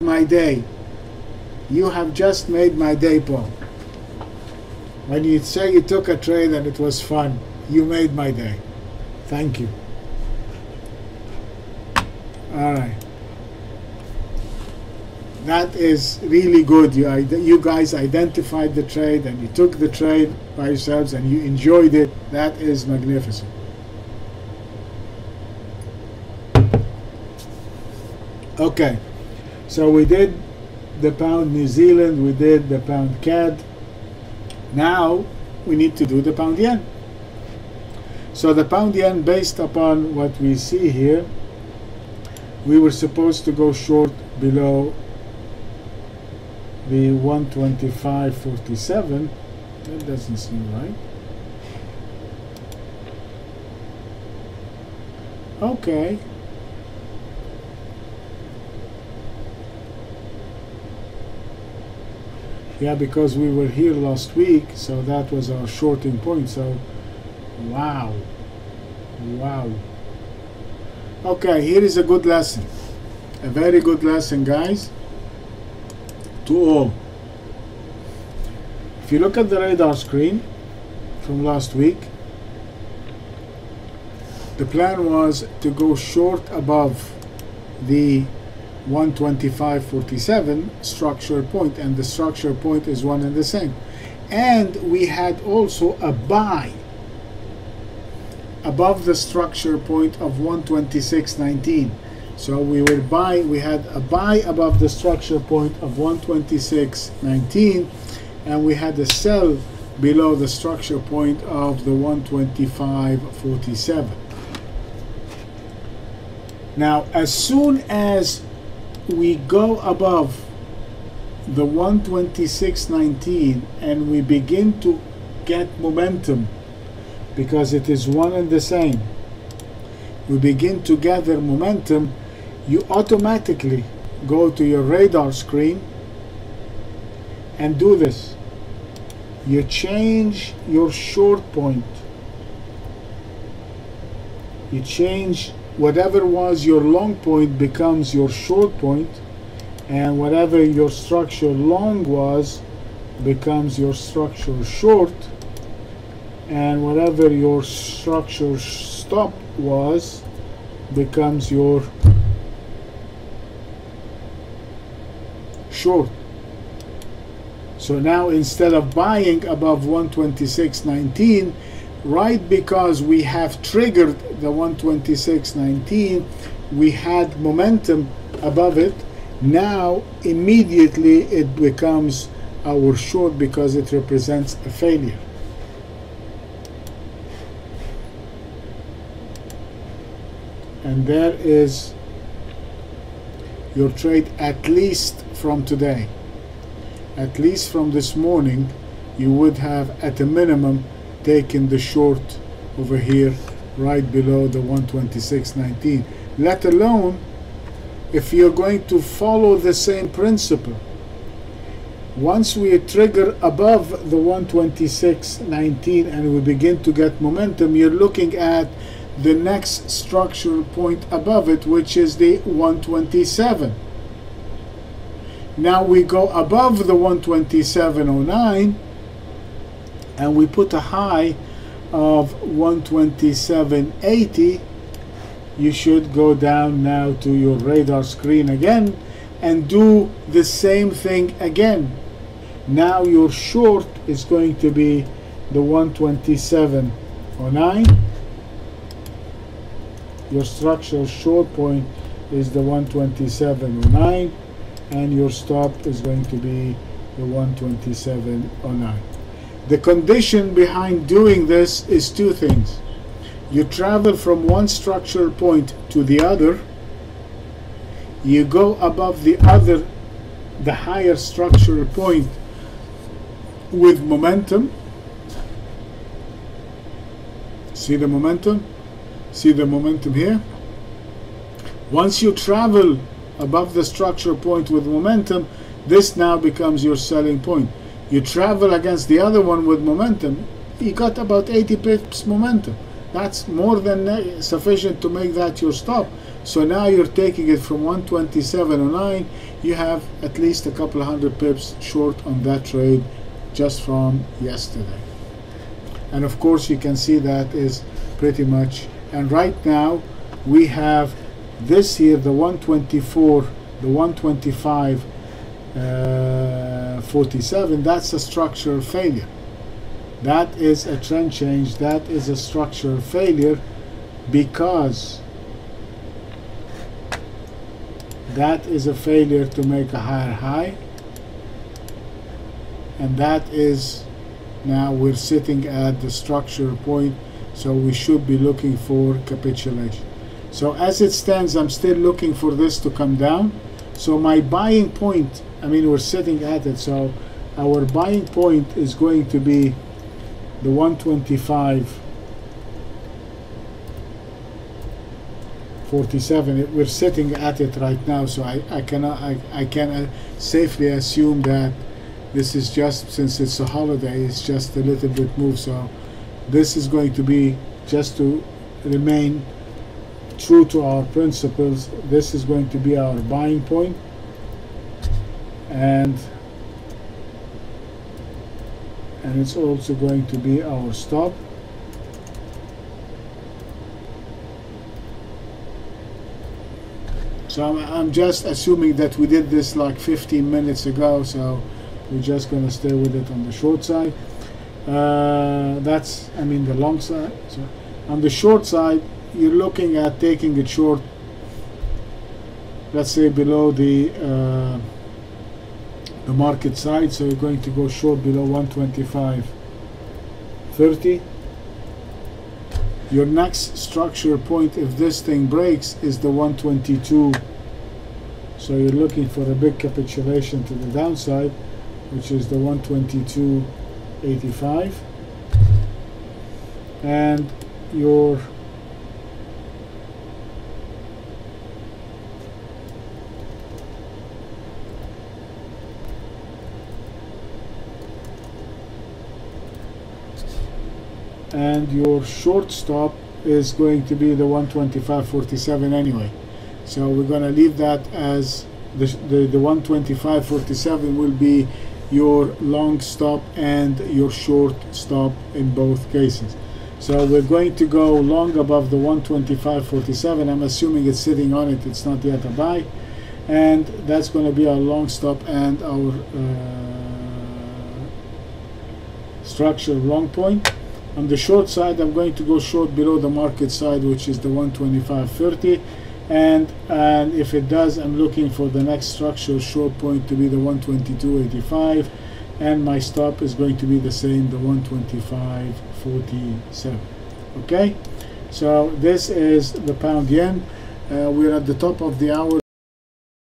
My day. You have just made my day, Paul. When you say you took a trade and it was fun, you made my day. Thank you. All right. That is really good. You guys identified the trade and you took the trade by yourselves and you enjoyed it. That is magnificent. Okay. So we did the pound New Zealand, we did the pound CAD. Now we need to do the pound yen. So the pound yen, based upon what we see here, we were supposed to go short below the 125.47. That doesn't seem right. Okay. Yeah, because we were here last week, so that was our shorting point. So, wow. Okay, here is a good lesson. A very good lesson, guys, to all. If you look at the radar screen from last week, the plan was to go short above the 125.47 structure point, and the structure point is one and the same. And we had also a buy above the structure point of 126.19. So we had a buy above the structure point of 126.19, and we had a sell below the structure point of the 125.47. Now, as soon as we go above the 126.19 and we begin to get momentum, because it is one and the same, we begin to gather momentum, you automatically go to your radar screen and do this. You change your short point. You change whatever was your long point becomes your short point, and whatever your structure long was becomes your structure short, and whatever your structure stop was becomes your short. So now, instead of buying above 126.19, right, because we have triggered the 126.19, we had momentum above it. Now immediately it becomes our short because it represents a failure. And there is your trade, at least from today. At least from this morning, you would have at a minimum taken the short over here right below the 126.19, let alone if you're going to follow the same principle. Once we trigger above the 126.19 and we begin to get momentum, you're looking at the next structural point above it, which is the 127. Now we go above the 127.09 and we put a high of 127.80. You should go down now to your radar screen again and do the same thing again. Now your short is going to be the 127.09. Your structural short point is the 127.09, and your stop is going to be the 127.09. The condition behind doing this is two things. You travel from one structural point to the other. You go above the higher structural point with momentum. See the momentum? See the momentum here? Once you travel above the structural point with momentum, this now becomes your selling point. You travel against the other one with momentum, you got about 80 pips momentum. That's more than sufficient to make that your stop. So now you're taking it from 127.09. You have at least a couple of hundred pips short on that trade just from yesterday. And of course you can see that is pretty much, and right now we have this here, the 124, the 125 47. That's a structural failure. That is a trend change. That is a structural failure, because that is a failure to make a higher high, and that is, now we're sitting at the structural point, so we should be looking for capitulation. So as it stands, I'm still looking for this to come down. So my buying point, I mean, we're sitting at it, so our buying point is going to be the 125.47. We're sitting at it right now, so I can safely assume that this is just, since it's a holiday, it's just a little bit move. So this is going to be, just to remain true to our principles, this is going to be our buying point, and it's also going to be our stop. So I'm just assuming that we did this like 15 minutes ago, so we're just going to stay with it on the short side. That's, I mean, the long side. So on the short side, you're looking at taking it short, let's say below the market side. So you're going to go short below 125.30. Your next structure point, if this thing breaks, is the 122. So you're looking for a big capitulation to the downside, which is the 122.85. And your short stop is going to be the 125.47 anyway. So we're going to leave that as the 125.47 will be your long stop and your short stop in both cases. So we're going to go long above the 125.47. I'm assuming it's sitting on it, it's not yet a buy, and that's going to be our long stop and our structural long point. On the short side, I'm going to go short below the market side, which is the 125.30, and if it does, I'm looking for the next structural short point to be the 122.85, and my stop is going to be the same, the 125.47. Okay, so this is the pound yen. We're at the top of the hour.